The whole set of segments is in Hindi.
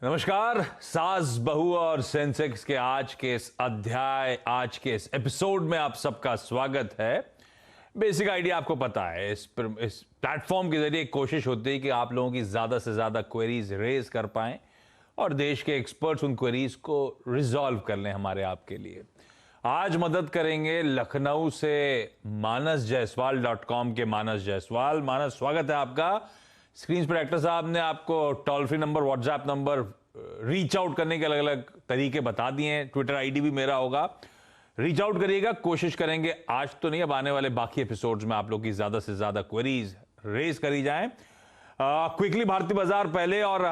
नमस्कार। सास बहू और सेंसेक्स के आज के इस अध्याय, आज के इस एपिसोड में आप सबका स्वागत है। बेसिक आइडिया आपको पता है, इस प्लेटफॉर्म के जरिए कोशिश होती है कि आप लोगों की ज्यादा से ज्यादा क्वेरीज रेज कर पाएं और देश के एक्सपर्ट्स उन क्वेरीज को रिजॉल्व कर लें हमारे आपके लिए। आज मदद करेंगे लखनऊ से मानस जायसवाल .com के मानस जायसवाल। मानस, स्वागत है आपका। स्क्रीन पर एक्टर साहब ने आपको toll free number, WhatsApp number, reach out करने के अलग अलग तरीके बता दिए हैं। ट्विटर आईडी भी मेरा होगा, रीच आउट करिएगा। कोशिश करेंगे आज तो नहीं, अब आने वाले बाकी एपिसोड्स में आप लोग की ज्यादा से ज्यादा क्वेरीज रेज करी जाएं। क्विकली भारतीय बाजार पहले और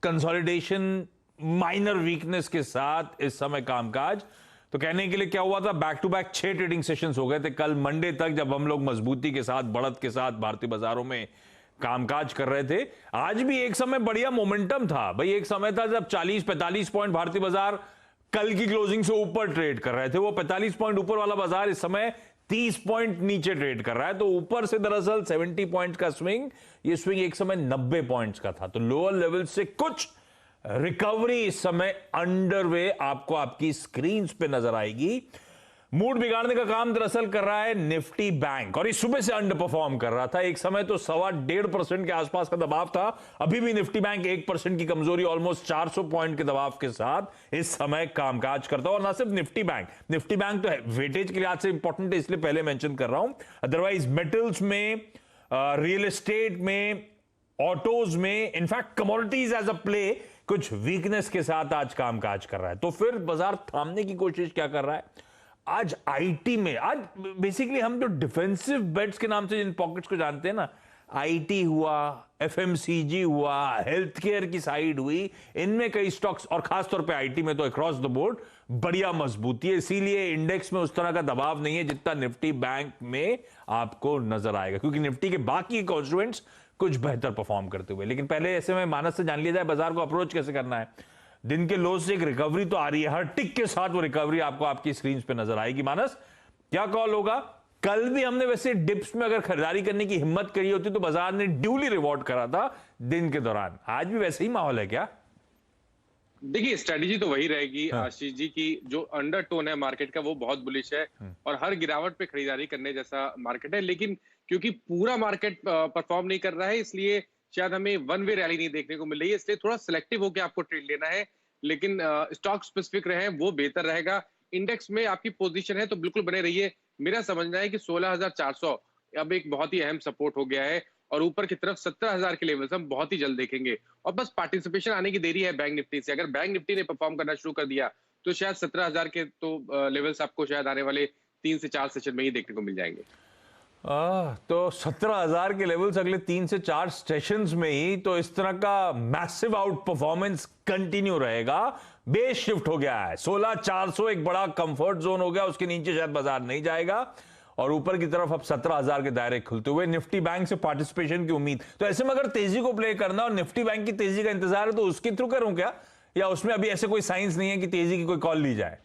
कंसोलिडेशन माइनर वीकनेस के साथ इस समय कामकाज। तो कहने के लिए क्या हुआ था, back to back 6 trading sessions हो गए थे कल मंडे तक, जब हम लोग मजबूती के साथ, बढ़त के साथ भारतीय बाजारों में कामकाज कर रहे थे। आज भी एक समय बढ़िया मोमेंटम था भाई। एक समय था जब 40-45 पॉइंट भारतीय बाजार कल की क्लोजिंग से ऊपर ट्रेड कर रहे थे। वो 45 पॉइंट ऊपर वाला बाजार इस समय 30 पॉइंट नीचे ट्रेड कर रहा है। तो ऊपर से दरअसल 70 पॉइंट का स्विंग, ये स्विंग एक समय 90 पॉइंट्स का था। तो लोअर लेवल से कुछ रिकवरी इस समय अंडरवे आपको आपकी स्क्रीन पे नजर आएगी। मूड बिगाड़ने का काम दरअसल कर रहा है निफ्टी बैंक, और इस सुबह से अंडर परफॉर्म कर रहा था। एक समय तो 1.25% के आसपास का दबाव था। अभी भी निफ्टी बैंक 1% की कमजोरी, ऑलमोस्ट 400 पॉइंट के दबाव के साथ इस समय कामकाज करता है। और ना सिर्फ निफ्टी बैंक तो वेटेज के लिहाज से इंपॉर्टेंट है, इसलिए पहले मेंशन कर रहा हूं। अदरवाइज मेटल्स में, रियल एस्टेट में, ऑटोज में, in fact commodities as a play कुछ वीकनेस के साथ आज कामकाज कर रहा है। तो फिर बाजार थामने की कोशिश क्या कर रहा है आज आईटी में। आज बेसिकली हम जो डिफेंसिव बेट्स के नाम से जिन पॉकेट्स को जानते हैं ना, आईटी हुआ, एफएमसीजी हुआ, हेल्थ केयर की साइड हुई, इनमें कई स्टॉक्स, और खासतौर पे आईटी में तो अक्रॉस द बोर्ड बढ़िया मजबूती है। इसीलिए इंडेक्स में उस तरह का दबाव नहीं है जितना निफ्टी बैंक में आपको नजर आएगा, क्योंकि निफ्टी के बाकी कॉन्स्टिट्यूएंट्स कुछ बेहतर परफॉर्म करते हुए। लेकिन पहले ऐसे में मानस से जान लिया जाए बाजार को अप्रोच कैसे करना है। दिन के लो से एक रिकवरी तो आ रही है, हर टिक के साथ वो रिकवरी आपको आपकी स्क्रीन पे नजर आएगी। मानस, क्या कॉल होगा? कल भी हमने वैसे डिप्स में अगर खरीदारी करने की हिम्मत करी होती तो बाजार ने ड्यूली रिवॉर्ड करा था दिन के दौरान। आज भी वैसे ही माहौल है क्या? देखिए, स्ट्रेटेजी तो वही रहेगी आशीष जी की। जो अंडरटोन है मार्केट का वो बहुत बुलिश है और हर गिरावट पे खरीदारी करने जैसा मार्केट है। लेकिन क्योंकि पूरा मार्केट परफॉर्म नहीं कर रहा है, इसलिए शायद हमें वन वे रैली नहीं देखने को मिल रही है। इसलिए थोड़ा सिलेक्टिव होकर आपको ट्रेड लेना है, लेकिन स्टॉक स्पेसिफिक रहे वो बेहतर रहेगा। इंडेक्स में आपकी पोजीशन है तो बिल्कुल बने रहिए। मेरा समझना है कि 16,400 अब एक बहुत ही अहम सपोर्ट हो गया है, और ऊपर की तरफ 17,000 के लेवल्स हम बहुत ही जल्द देखेंगे। और बस पार्टिसिपेशन आने की देरी है बैंक निफ्टी से। अगर बैंक निफ्टी ने परफॉर्म करना शुरू कर दिया तो शायद 17,000 के तो लेवल्स आपको शायद आने वाले 3 से 4 सेशन में ही देखने को मिल जाएंगे। तो 17,000 के लेवल्स अगले 3 से 4 स्टेशंस में ही, तो इस तरह का मैसिव आउट परफॉर्मेंस कंटिन्यू रहेगा। बेस शिफ्ट हो गया है, 16,400 एक बड़ा कंफर्ट जोन हो गया, उसके नीचे शायद बाजार नहीं जाएगा। और ऊपर की तरफ अब 17,000 के दायरे खुलते हुए निफ्टी बैंक से पार्टिसिपेशन की उम्मीद। तो ऐसे में अगर तेजी को प्ले करना और निफ्टी बैंक की तेजी का इंतजार है तो उसके थ्रू करूं क्या, या उसमें अभी ऐसे कोई साइंस नहीं है कि तेजी की कोई कॉल ली जाए?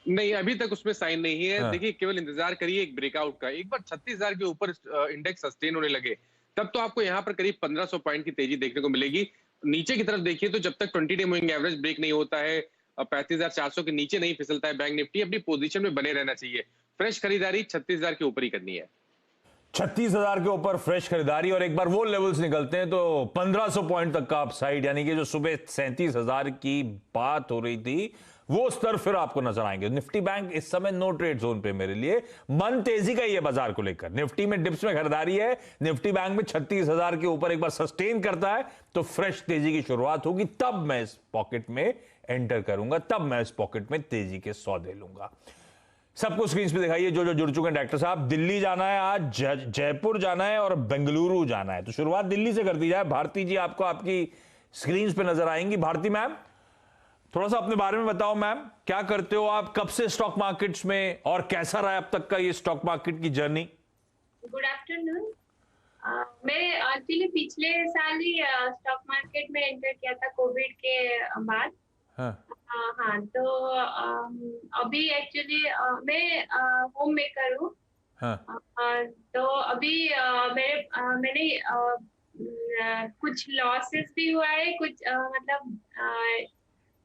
नहीं, अभी तक उसमें साइन नहीं है। हाँ। देखिए, केवल इंतजार करिए एक ब्रेकआउट का। एक बार 36,000 के ऊपर इंडेक्स सस्टेन होने लगे तब तो आपको यहाँ पर करीब 1,500 पॉइंट की तेजी देखने को मिलेगी। नीचे की तरफ देखिए तो जब तक 20 डे मूविंग एवरेज ब्रेक नहीं होता है, 35,400 के नीचे नहीं फिसलता है बैंक निफ्टी, अपनी पोजीशन में बने रहना चाहिए। फ्रेश खरीदारी 36,000 के ऊपर ही करनी है। 36,000 के ऊपर फ्रेश खरीदारी, और एक बार वो लेवल्स निकलते हैं तो 1,500 पॉइंट तक का अपसाइड, यानी कि जो सुबह 37,000 की बात हो रही थी वो स्तर फिर आपको नजर आएंगे। निफ्टी बैंक इस समय नो ट्रेड जोन पे मेरे लिए। मन तेजी का ही है बाजार को लेकर। निफ्टी में डिप्स में खरीदारी है, निफ्टी बैंक में 36,000 के ऊपर एक बार सस्टेन करता है तो फ्रेश तेजी की शुरुआत होगी। तब मैं इस पॉकेट में एंटर करूंगा, तब मैं इस पॉकेट में तेजी के सौदे लूंगा। सबको स्क्रीन पे दिखाइए जो जो जुड़ चुके हैं। डॉक्टर साहब, दिल्ली जाना है आज, जयपुर जाना है और बेंगलुरु जाना है। तो शुरुआत दिल्ली से कर दी जाए। भारती जी आपको आपकी स्क्रीन पे नजर आएंगी। भारती मैम, थोड़ा सा अपने बारे में बताओ मैम, क्या करते हो आप, कब से स्टॉक मार्केट्स में, और कैसा रहा अब तक का ये स्टॉक मार्केट की जर्नी? Good afternoon. मैं एक्चुअली पिछले साल ही स्टॉक मार्केट में एंटर किया था कोविड के बाद। हाँ। हाँ, तो अभी एक्चुअली मैं होम मेकर हूँ। हाँ। तो अभी मैंने कुछ लॉसेस भी हुआ है, कुछ मतलब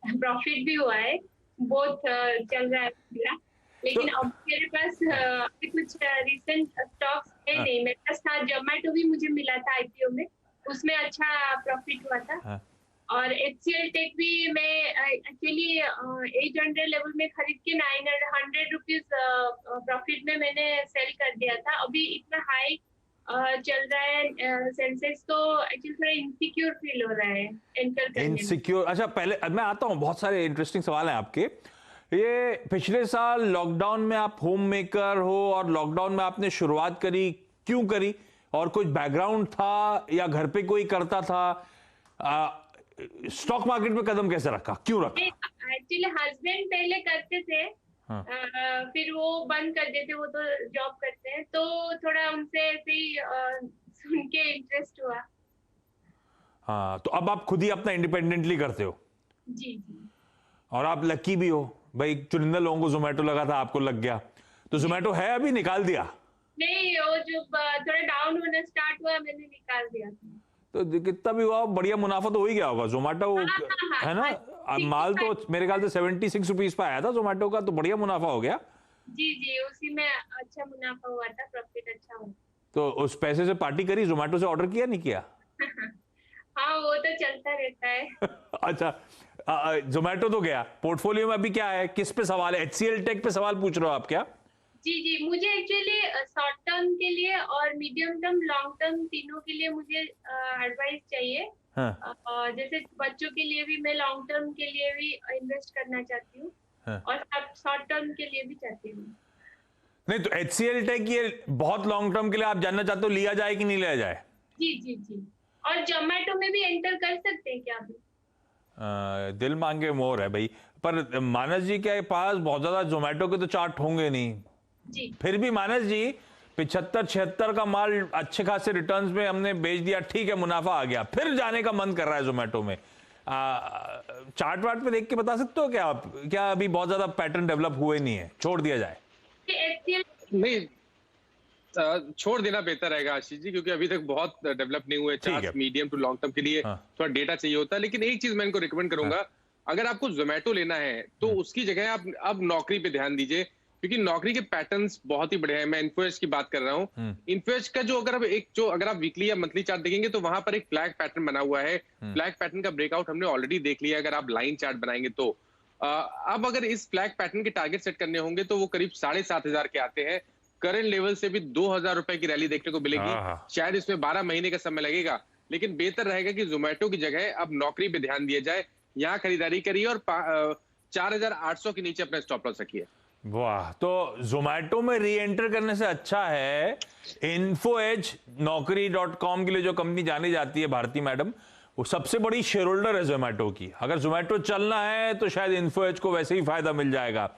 प्रॉफिट भी हुआ है, बहुत चल रहा है मेरा। लेकिन अब मेरे पास अभी कुछ रिसेंट स्टॉक्स है नहीं। मेरे पास था जोमेटो, भी मुझे मिला था आईपीओ में, उसमें अच्छा प्रॉफिट हुआ था। और HCL टेक भी मैं एक्चुअली 800 लेवल में खरीद के 900 रुपीज प्रॉफिट में मैंने सेल कर दिया था। अभी इतना हाई चल रहा है सेंसेक्स, तो एक्चुअली थोड़ा इनसिक्योर फील हो रहा है एंटर करने में। इनसिक्योर? अच्छा, पहले मैं आता हूं, बहुत सारे इंटरेस्टिंग सवाल हैं आपके। ये पिछले साल लॉकडाउन में आप होम मेकर हो और लॉकडाउन में आपने शुरुआत करी, क्यों करी? और कुछ बैकग्राउंड था या घर पे कोई करता था? स्टॉक मार्केट में कदम कैसे रखा, क्यों रखा? एक्चुअली हस्बैंड पहले करते थे, हाँ। फिर वो बंद कर देते, वो तो जॉब करते हैं, तो थोड़ा उनसे ऐसे ही सुन के इंटरेस्ट हुआ। हाँ, तो अब आप खुद ही अपना इंडिपेंडेंटली करते हो? जी जी। और आप लकी भी हो भाई, चुनिंदा लोगों को जोमेटो लगा था, आपको लग गया। तो जोमेटो है अभी, निकाल दिया? नहीं, वो जो थोड़ा डाउन होना स्टार्ट हुआ, मैंने निकाल दिया था। तो कितना भी हुआ, बढ़िया मुनाफा तो हो ही गया होगा जोमेटो, है ना? अब माल तो मेरे ख्याल से 76 रुपीज पे आया था जोमेटो का, तो बढ़िया मुनाफा हो गया। जी जी, उसी में अच्छा मुनाफा हुआ था, प्रॉफिट अच्छा हुआ। तो उस पैसे से पार्टी करी, जोमेटो से ऑर्डर किया, नहीं किया? हाँ, वो तो चलता रहता है। अच्छा, जोमेटो तो गया, पोर्टफोलियो में अभी क्या है, किस पे सवाल है? HCL टेक पे सवाल पूछ रहे हो आप क्या? जी जी, मुझे एक्चुअली शॉर्ट टर्म के लिए और मीडियम टर्म, लॉन्ग टर्म, तीनों के लिए मुझे एडवाइस चाहिए। हाँ। जैसे बच्चों के लिए भी मैं लॉन्ग टर्म के लिए भी इन्वेस्ट करना चाहती हूँ, हाँ। और शॉर्ट टर्म के लिए भी चाहती हूँ। नहीं तो HCL टेक ये बहुत लॉन्ग टर्म के लिए आप जानना चाहते हो, लिया जाए कि नहीं लिया जाए? जी जी जी। और जोमेटो में भी एंटर कर सकते हैं क्या अभी? दिल मांगे मोर है भाई, पर मानस जी के पास बहुत ज्यादा जोमेटो के तो चार्ट होंगे नहीं जी। फिर भी मानस जी 75-76 का माल अच्छे खासे रिटर्न्स में हमने बेच दिया, ठीक है, मुनाफा आ गया, फिर जाने का मन कर रहा है जोमेटो में। चार्ट वार्ट पे देख के बता सकते हो क्या आप, क्या अभी बहुत ज्यादा पैटर्न डेवलप हुए नहीं है, छोड़ दिया जाए? नहीं, छोड़ देना बेहतर रहेगा आशीष जी, क्योंकि अभी तक बहुत डेवलप नहीं हुए। Chart medium to long term के लिए थोड़ा डेटा चाहिए होता है। लेकिन एक चीज मैं इनको रिकमेंड करूंगा, अगर आपको जोमेटो लेना है तो उसकी जगह आप अब नौकरी पे ध्यान दीजिए, क्योंकि नौकरी के पैटर्न्स बहुत ही बड़े हैं। मैं इन्फोएज की बात कर रहा हूँ। इन्फोएज का जो अगर आप वीकली या मंथली चार्ट देखेंगे तो वहां पर एक फ्लैग पैटर्न बना हुआ है। फ्लैग पैटर्न का ब्रेकआउट हमने ऑलरेडी देख लिया। अगर आप लाइन चार्ट बनाएंगे तो अब अगर इस फ्लैग पैटर्न के टारगेट सेट करने होंगे तो वो करीब 7,500 के आते हैं। करंट लेवल से भी 2,000 रुपए की रैली देखने को मिलेगी। शायद इसमें 12 महीने का समय लगेगा, लेकिन बेहतर रहेगा कि जोमेटो की जगह अब नौकरी पे ध्यान दिया जाए, यहाँ खरीदारी करिए और 4,800 के नीचे अपना स्टॉप लॉस रखिए। वाह, तो जोमेटो में री एंटर करने से अच्छा है इन्फोएज, नौकरी.com के लिए जो कंपनी जानी जाती है भारती मैडम, वो सबसे बड़ी शेयर होल्डर है जोमेटो की। अगर जोमेटो चलना है तो शायद इन्फोएज को वैसे ही फायदा मिल जाएगा,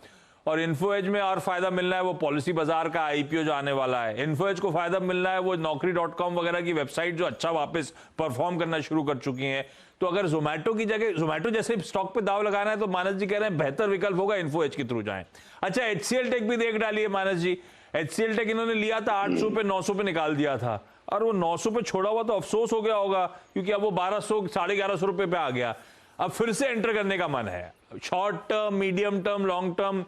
और इन्फोएज में और फायदा मिलना है वो पॉलिसी बाजार का आईपीओ जो आने वाला है। इन्फोएज को फायदा मिलना है वो नौकरी.com वगैरह की वेबसाइट जो अच्छा वापस परफॉर्म करना शुरू कर चुकी हैं। तो अगर जोमेटो की जगह जोमेटो जैसे स्टॉक पे दाव लगाना है तो मानस जी कह रहे हैं बेहतर विकल्प होगा इन्फोएज के थ्रू जाएं। अच्छा, HCL टेक भी देख डालिए मानस जी। HCL टेक इन्होंने लिया था 800 पे, 900 पे निकाल दिया था, और वो 900 पे छोड़ा हुआ तो अफसोस हो गया होगा, क्योंकि अब वो 1200 1150 रुपए पे आ गया। अब फिर से एंटर करने का मन है, short term, medium term, long term,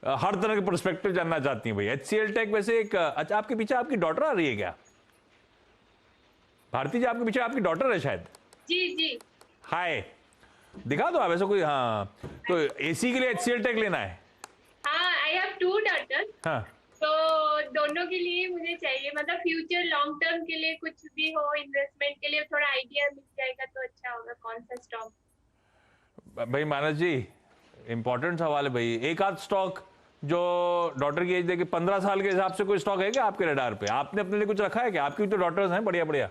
हर तरह के पर्सपेक्टिव जानना चाहती हैं भाई। HCL टेक वैसे एक, अच्छा, आपके पीछे आपकी डॉटर आ रही है क्या भारती जी? आपके पीछे आपकी डॉटर है शायद। जी जी। हाय, दिखा दो आप ऐसा कोई। हाँ, तो एसी के लिए HCL टेक लेना है? हाँ, आई हैव 2 daughters। हाँ, तो दोनों के लिए मुझे चाहिए, मतलब फ्यूचर लॉन्ग टर्म के लिए कुछ भी हो, इन्वेस्टमेंट के लिए थोड़ा आइडिया मिल जाएगा तो अच्छा होगा, कौन सा स्टॉक। भाई मानस जी, इंपॉर्टेंट सवाल है भाई। एक आध स्टॉक जो डॉटर की एज देखिए 15 साल के हिसाब से कोई स्टॉक है क्या आपके रडार पे? आपने अपने लिए कुछ रखा है क्या? आपकी तो डॉटर्स हैं बढ़िया बढ़िया।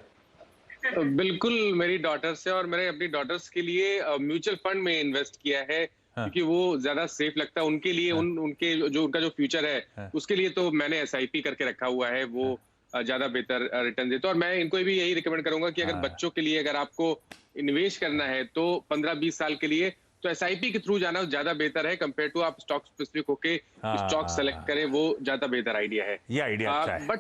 बिल्कुल, मेरी डॉटर्स है और मैंने अपनी डॉटर्स के लिए म्यूचुअल फंड में इन्वेस्ट किया है। क्योंकि वो ज्यादा सेफ लगता है उनके लिए। उनका जो फ्यूचर है उसके लिए तो मैंने SIP करके रखा हुआ है, वो ज्यादा बेहतर रिटर्न देता है। और मैं इनको भी यही रिकमेंड करूंगा कि अगर बच्चों के लिए अगर आपको इन्वेस्ट करना है तो 15-20 साल के लिए तो एसआईपी के थ्रू जाना ज्यादा बेहतर है कंपेयर टू आप स्टॉक स्पेसिफिक होके स्टॉक सेलेक्ट करें, वो ज्यादा बेहतर आइडिया है। ये आइडिया अच्छा है। बट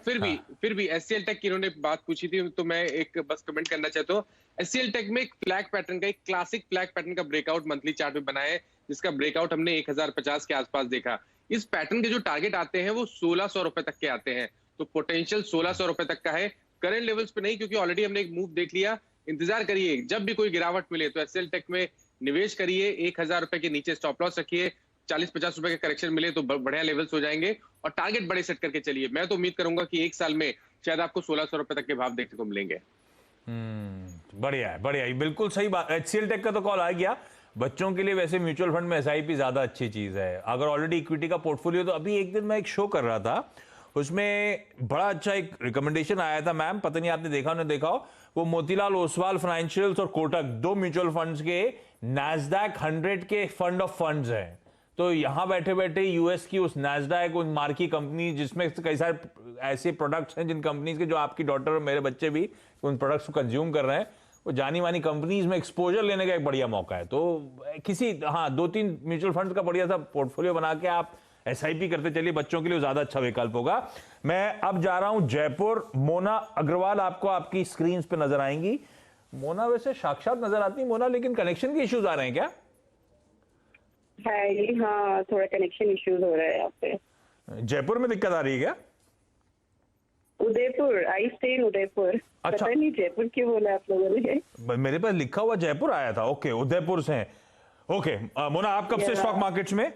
फिर भी एचसीएल टेक की इन्होंने बात पूछी थी, तो मैं एक बस कमेंट करना चाहता हूँ। एचसीएल टेक में एक फ्लैग पैटर्न का, एक क्लासिक फ्लैग पैटर्न का ब्रेकआउट मंथली चार्ट में बना है, जिसका ब्रेकआउट हमने 1050 के आसपास देखा। इस पैटर्न के जो टारगेट आते हैं वो 1600 रुपए तक के आते हैं, तो पोटेंशियल 1600 रुपए तक का है, करंट लेवल्स पे नहीं, क्योंकि ऑलरेडी हमने एक मूव देख लिया। इंतजार करिए, जब भी कोई गिरावट मिले तो एचसीएल टेक में निवेश करिए, 1000 रुपए के नीचे स्टॉप लॉस रखिए, 40-50 रुपए का करेक्शन मिले तो बढ़िया लेवल्स हो जाएंगे, और टारगेट बड़े सेट करके चलिए। मैं तो उम्मीद करूंगा कि एक साल में शायद आपको 1600 रुपए तक के भाव देखने को मिलेंगे। बढ़िया है, बिल्कुल सही बात। एचसीएल टेक का तो कॉल आ गया। बच्चों के लिए वैसे म्यूचुअल फंड में एसआईपी ज्यादा अच्छी चीज है। अगर ऑलरेडी इक्विटी का पोर्टफोलियो, तो अभी एक दिन मैं एक शो कर रहा था, उसमें बड़ा अच्छा एक रिकमेंडेशन आया था मैम, पता नहीं आपने देखा, देखा हो, वो मोतीलाल ओसवाल फाइनेंशियल्स और कोटक, दो म्यूचुअल फंड्स के नैस्डैक 100 के फंड ऑफ फंड्स हैं। तो यहां बैठे बैठे यूएस की उस नैस्डैक, उन मार्की कंपनी जिसमें कई सारे ऐसे प्रोडक्ट्स हैं जिन कंपनीज के, जो आपकी डॉटर और मेरे बच्चे भी उन प्रोडक्ट्स को कंज्यूम कर रहे हैं, वो जानी मानी कंपनीज में एक्सपोजर लेने का एक बढ़िया मौका है। तो किसी 2-3 म्यूचुअल फंड्स का बढ़िया सा पोर्टफोलियो बना के आप एसआईपी करते चलिए, बच्चों के लिए ज्यादा अच्छा विकल्प होगा। मैं अब जा रहा हूं जयपुर। मोना अग्रवाल आपको आपकी स्क्रीन पे नजर आएंगी। मोना वैसे साक्षात नजर आती है मोना, लेकिन कनेक्शन के इश्यूज आ रहे हैं क्या? हाँ, थोड़ा कनेक्शन इश्यूज हो रहा है यहाँ पे। जयपुर में दिक्कत आ रही है क्या? Udaipur, I stay in Udaipur. अच्छा। पता नहीं जयपुर क्यों बोला आप लोगों ने। मेरे पास लिखा हुआ जयपुर आया था। ओके, उदयपुर से हैं। ओके मोना, आप कब से स्टॉक मार्केट्स में?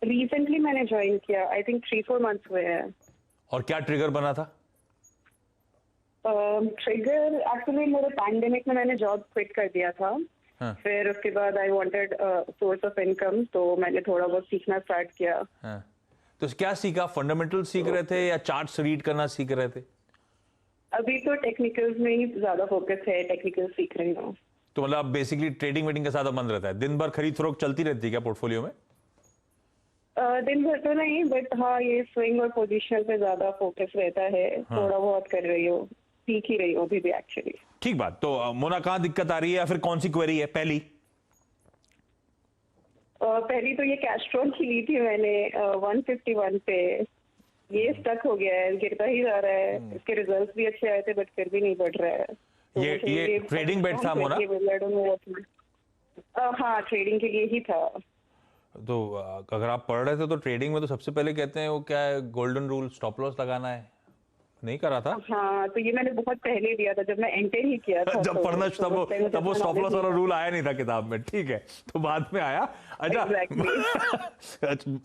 रिसेंटली मैंने ज्वाइन किया, आई थिंक 3-4 मंथ्स हुए हैं। और क्या ट्रिगर बना था? ट्रिगर एक्चुअली मेरे पैंडेमिक में मैंने जॉब क्विट कर दिया था। हाँ। फिर उसके बाद I wanted source of income, तो मैंने थोड़ा बहुत सीखना स्टार्ट किया। हाँ। तो क्या सीखा? फंडामेंटल सीख रहे थे या चार्ट्स रीड करना सीख रहे थे? अभी तो टेक्निकल्स में ही ज्यादा फोकस है, टेक्निकल सीख रही हूँ। तो मतलब बेसिकली ट्रेडिंग वेडिंग का ज्यादा मन रहता है? दिन भर खरीद फरोख्त चलती रहती है क्या पोर्टफोलियो में? दिन भर तो नहीं, बट हाँ, ये स्विंग और पोजीशनल पे ज्यादा फोकस रहता है। हाँ। थोड़ा बहुत कर रही हूँ, सीख ही रही हूँ अभी भी एक्चुअली। ठीक बात। तो मोना, कहाँ दिक्कत आ रही है या फिर कौन सी क्वेरी है? पहली तो ये कैस्ट्रॉल की ली थी मैंने 151 पे, ये स्टक हो गया है, गिरता ही जा रहा है। इसके रिजल्ट्स भी अच्छे आए थे बट फिर भी नहीं बढ़ रहा है। तो ये ट्रेडिंग बेट था मोना? हाँ, ट्रेडिंग के लिए ही था। तो अगर आप पढ़ रहे थे तो ट्रेडिंग में तो सबसे पहले कहते हैं वो क्या है, गोल्डन रूल, स्टॉप लॉस लगाना है। नहीं करा था? हाँ, तो ये मैंने बहुत पहले दिया था जब मैं एंटर ही किया था। जब पढ़ना तब वो स्टॉप लॉस वाला रूल आया नहीं था किताब में। ठीक है, तो बाद में आया। अच्छा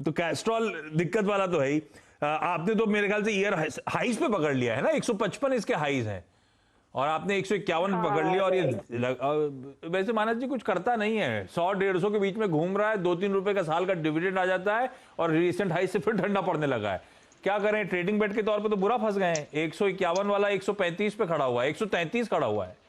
तो कैस्ट्रॉल दिक्कत वाला तो है ही। आपने तो मेरे ख्याल से ईयर हाईज पे पकड़ लिया है ना, 155 इसके हाईज हैं, और आपने 151 पे पकड़ लिया। और ये वैसे मानस जी कुछ करता नहीं है, 100-150 के बीच में घूम रहा है, 2-3 रुपए का साल का डिविडेंड आ जाता है, और रिसेंट हाई से फिर ठंडा पड़ने लगा है। क्या करें? ट्रेडिंग बेट के तौर पे तो बुरा फंस गए हैं। 151 वाला 135 पे खड़ा हुआ है, 133 खड़ा हुआ है।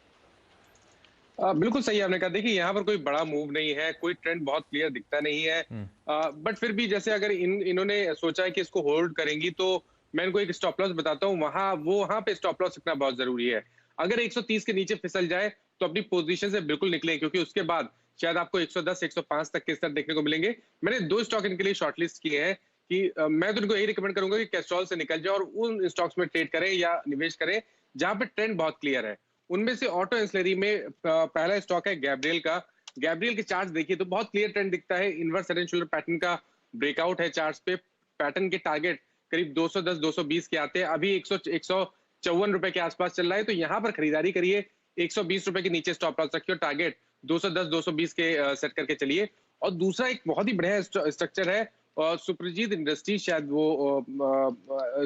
बिल्कुल सही आपने कहा। देखिए, यहाँ पर कोई बड़ा मूव नहीं है, कोई ट्रेंड बहुत क्लियर दिखता नहीं है, बट फिर भी जैसे अगर इन्होंने सोचा है कि इसको होल्ड करेंगी, तो मैं इनको एक स्टॉप लॉस बताता हूँ। वहां पे स्टॉप लॉस रखना बहुत जरूरी है। अगर 130 के नीचे फिसल जाए तो अपनी पोजीशन से बिल्कुल निकले, क्योंकि उसके बाद शायद आपको 110-105 तक के स्तर देखने को मिलेंगे। मैंने 2 स्टॉक इनके लिए शॉर्टलिस्ट किए हैं कि मैं तो इनको यही रिकमेंड करूंगा कि कैस्ट्रॉल से निकल जाए और उन स्टॉक्स में ट्रेड करें या निवेश करें जहां पे ट्रेंड बहुत क्लियर है। उनमें से ऑटो एंसिलरी में पहला स्टॉक है गैब्रियल का। गैब्रियल के चार्ट्स देखिए तो बहुत क्लियर ट्रेंड दिखता है। Inverse head and shoulder pattern का ब्रेकआउट है चार्ट्स पे। पैटर्न के टारगेट करीब 210-220 के आते हैं। अभी 154 रुपए के आसपास चल रहा है, तो यहाँ पर खरीदारी करिए। 120 रुपए के नीचे स्टॉप लॉस रखिए और टारगेट 210-220 के सेट करके चलिए। और दूसरा एक बहुत ही बढ़िया स्ट्रक्चर है, सुप्रजीत इंडस्ट्री शायद वो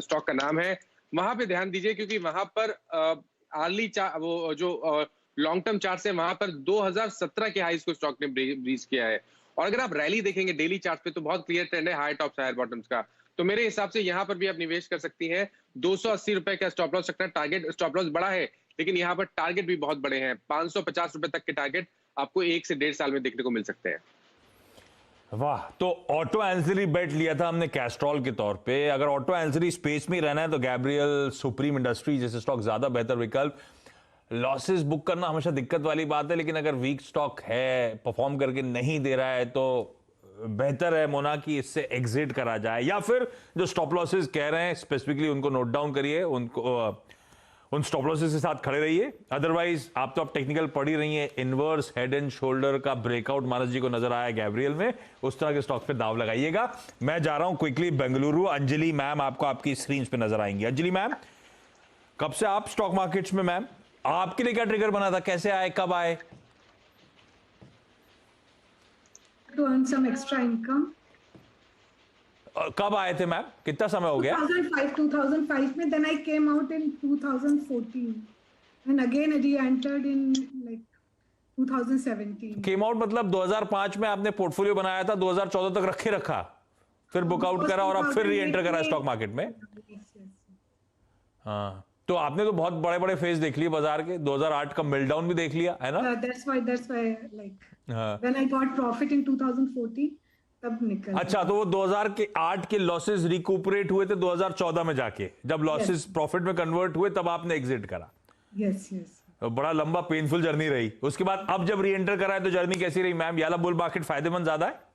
स्टॉक का नाम है। वहां पे ध्यान दीजिए, क्योंकि वहां पर आर्ली वो जो लॉन्ग टर्म चार्ट है, वहां पर 2017 के हाईज को स्टॉक ने ब्रीच किया है। और अगर आप रैली देखेंगे डेली चार्ट पे तो बहुत क्लियर ट्रेंड है हाई टॉप्स हायर बॉटम्स का। तो मेरे हिसाब से यहाँ पर भी आप निवेश कर सकती हैं। 280 रुपए का स्टॉप लॉस रखना। टारगेट स्टॉप लॉस बड़ा है, लेकिन यहाँ पर टारगेट भी बहुत बड़े हैं। 550 रुपए तक के टारगेट आपको 1 से 1.5 साल में देखने को मिल सकते हैं। वाह, तो ऑटो एंसिलरी बेट लिया था हमने कैस्ट्रॉल के तौर पे। अगर ऑटो एंसिलरी स्पेस में रहना है तो गैब्रियल, सुप्रीम इंडस्ट्री जैसे स्टॉक ज्यादा बेहतर विकल्प। लॉसेस बुक करना हमेशा दिक्कत वाली बात है, लेकिन अगर वीक स्टॉक है, परफॉर्म करके नहीं दे रहा है, तो बेहतर है मोना कि इससे एग्जिट करा जाए, या फिर जो स्टॉप लॉसेस कह रहे हैं स्पेसिफिकली उनको नोट डाउन करिए, उन स्टॉप लॉसेस के साथ खड़े रहिए। अदरवाइज आप तो टेक्निकल पढ़ ही रही हैं, इनवर्स हेड एंड शोल्डर का ब्रेकआउट मानस जी को नजर आया गैब्रियल में, उस तरह के स्टॉक पे दाव लगाइएगा। मैं जा रहा हूं क्विकली बेंगलुरु। अंजलि मैम आपको आपकी स्क्रीन पे नजर आएंगी। अंजलि मैम, कब से आप स्टॉक मार्केट्स में मैम? आपके लिए क्या ट्रिगर बना था, कैसे आए, कब आए? To earn some extra income. कब आए थे मैम, कितना समय हो गया? 2005 में, then I came out in 2014 and again re-entered in like 2017. Came out मतलब 2005 में आपने पोर्टफोलियो बनाया था, 2014 तक रखे रखा, फिर बुकआउट करा और अब फिर री एंटर करा स्टॉक मार्केट में। हाँ, तो आपने तो बहुत बड़े बड़े फेज देख लिए बाजार के, 2008 का मेल्टडाउन भी देख लिया है ना? That's why like when I got profit in 2014 तब निकल। अच्छा, तो वो 2008 के लॉसेस रिकूपरेट हुए थे 2014 में जाके, जब लॉसेस प्रॉफिट में कन्वर्ट हुए तब आपने एग्जिट करा। Yes yes. बड़ा लंबा पेनफुल जर्नी रही। उसके बाद अब जब री एंटर करा है तो जर्नी कैसी रही मैम? याला बुल मार्केट फायदेमंद ज्यादा है?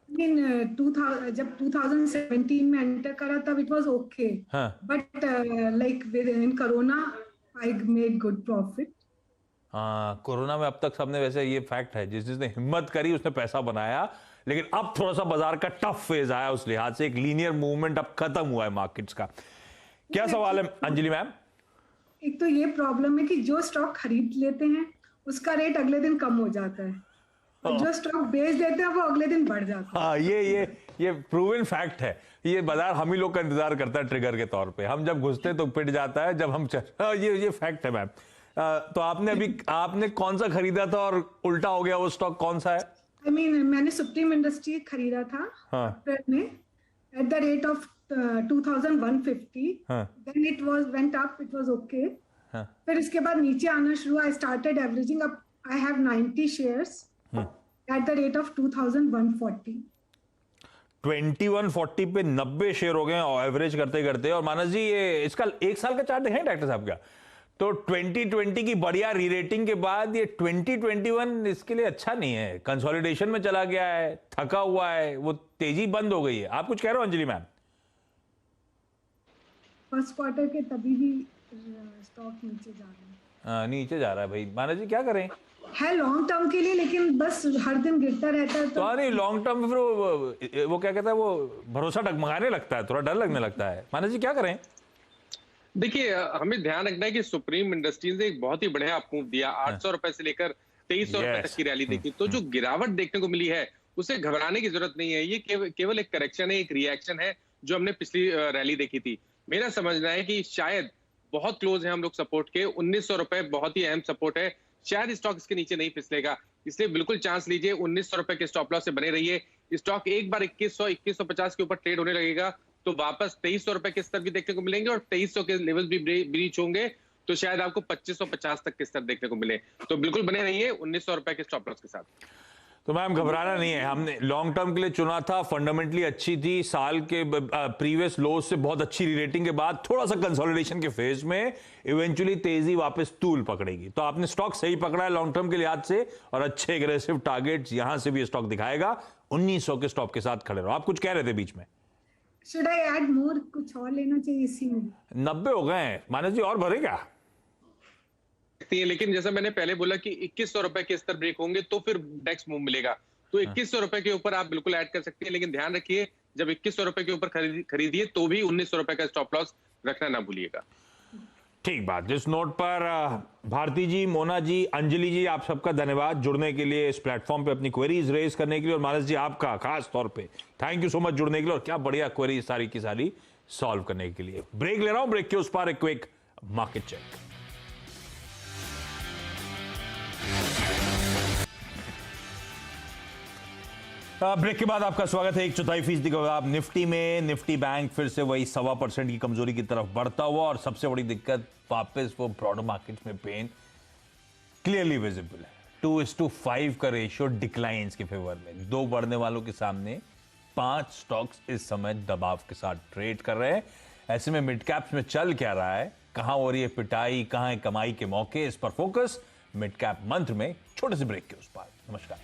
जब 2017 में एंटर करा तब it was okay, but like with in corona I made good profit. हाँ, कोरोना में अब तक सबने, वैसे ये फैक्ट है, जिसने हिम्मत करी उसने पैसा बनाया, लेकिन अब थोड़ा सा बाजार का टफ फेज आया, उस लिहाज से एक लीनियर मूवमेंट अब खत्म हुआ है मार्केट्स का। क्या सवाल है अंजलि मैम? एक तो ये प्रॉब्लम है कि जो स्टॉक खरीद लेते हैं उसका रेट अगले दिन कम हो जाता है, और जो स्टॉक बेच देते हैं वो अगले दिन बढ़ जाता है। हाँ, ये प्रूवन फैक्ट है। ये बाजार हम ही लोग का इंतजार करता है ट्रिगर के तौर पे, हम जब घुसते हैं तो पिट जाता है, जब हम ये फैक्ट है मैम। तो आपने कौन सा खरीदा था और उल्टा हो गया, वो स्टॉक कौन सा है? मैंने सुप्रीम इंडस्ट्री खरीदा था अप्रैल में at the rate of 2150, then it went up, it was okay. फिर इसके बाद नीचे आना शुरू, I started averaging up, I have 90 shares at the rate of 2140। 2140 पे 90 शेयर हो गए एवरेज करते करते। और मानस जी, ये इसका एक साल का चार्ट दिखाएं डॉक्टर साहब का? तो 2020 की बढ़िया री रेटिंग के बाद ये 2021 इसके लिए अच्छा नहीं है, कंसोलिडेशन में चला गया है, थका हुआ है, वो तेजी बंद हो गई है। आप कुछ कह रहे हो अंजलि मैम? फर्स्ट क्वार्टर के तभी भी स्टॉक नीचे जा रहा है। नीचे जा रहा है भाई। मानस जी क्या करें? है लॉन्ग टर्म के लिए, लेकिन बस हर दिन गिरता रहता है तो नहीं, लॉन्ग टर्म में फिर वो क्या कहता है, वो भरोसा डगमगाने लगता है, थोड़ा डर लगने लगता है। मानस जी क्या करें? देखिए, हमें ध्यान रखना है कि सुप्रीम इंडस्ट्रीज ने एक बहुत ही बढ़िया मूव दिया, 800 रुपए से लेकर 2300 रुपए तक की रैली देखी। तो जो गिरावट देखने को मिली है उसे घबराने की जरूरत नहीं है, ये केवल एक करेक्शन है, एक रिएक्शन है जो हमने पिछली रैली देखी थी। मेरा समझना है कि शायद बहुत क्लोज है हम लोग सपोर्ट के, 1900 रुपए बहुत ही अहम सपोर्ट है, शायद स्टॉक इसके नीचे नहीं फिसलेगा, इसलिए बिल्कुल चांस लीजिए, 1900 रुपए के स्टॉप लॉस से बने रहिए। स्टॉक एक बार 2150 के ऊपर ट्रेड होने लगेगा तो वापस 2300 रुपए के स्तर भी देखने को मिलेंगे, और 2300 के लेवल भी ब्रीच होंगे तो शायद आपको 2550 तक के स्तर देखने को मिले। तो बिल्कुल बने रहिए 1900 रुपए के स्टॉप लॉस के साथ। तो मैम घबराना नहीं है, हमने लॉन्ग टर्म के लिए चुना था, फंडामेंटली अच्छी थी, साल के प्रीवियस लोज से बहुत अच्छी रेटिंग के बाद थोड़ा सा कंसोलिडेशन के फेज में इवेंचुअली तेजी वापस तूल पकड़ेगी। तो आपने स्टॉक सही पकड़ा है लॉन्ग टर्म के लिहाज से, और अच्छे एग्रेसिव टारगेट्स यहां से भी स्टॉक दिखाएगा। 1900 के स्टॉप के साथ खड़े रहो। आप कुछ कह रहे थे बीच में? शुड आई ऐड मोर, कुछ और लेना चाहिए इसी में? 90 हो गए हैं मानस जी, और भरेगा? लेकिन जैसा मैंने पहले बोला कि 2100 रुपए के स्तर ब्रेक होंगे तो फिर नेक्स्ट मूव मिलेगा, तो 2100 रुपए के ऊपर आप बिल्कुल ऐड कर सकते हैं, लेकिन ध्यान रखिए जब 2100 रुपए के ऊपर खरीदिए तो भी 1900 रुपए का स्टॉप लॉस रखना ना भूलिएगा। ठीक बात। जिस नोट पर भारती जी, मोना जी, अंजलि जी, आप सबका धन्यवाद जुड़ने के लिए, इस प्लेटफॉर्म पे अपनी क्वेरीज रेज करने के लिए, और मानस जी आपका खास तौर पे थैंक यू सो मच जुड़ने के लिए, और क्या बढ़िया क्वेरीज सारी की सारी सॉल्व करने के लिए। ब्रेक ले रहा हूं, ब्रेक के उस पार एक क्विक मार्केट चेक। ब्रेक के बाद आपका स्वागत है। 1/4% का आप निफ्टी में, निफ्टी बैंक फिर से वही 1.25% की कमजोरी की तरफ बढ़ता हुआ, और सबसे बड़ी दिक्कत वापस वो ब्रॉडर मार्केट में पेन क्लियरली विजिबल है। 2:5 का रेशियो डिक्लाइंस के फेवर में, 2 बढ़ने वालों के सामने 5 स्टॉक्स इस समय दबाव के साथ ट्रेड कर रहे हैं। ऐसे में मिड कैप्स में चल क्या रहा है कहां हो रही है पिटाई, कहां है कमाई के मौके, इस पर फोकस मिड कैप मंत्र में छोटे से ब्रेक के उस पार। नमस्कार।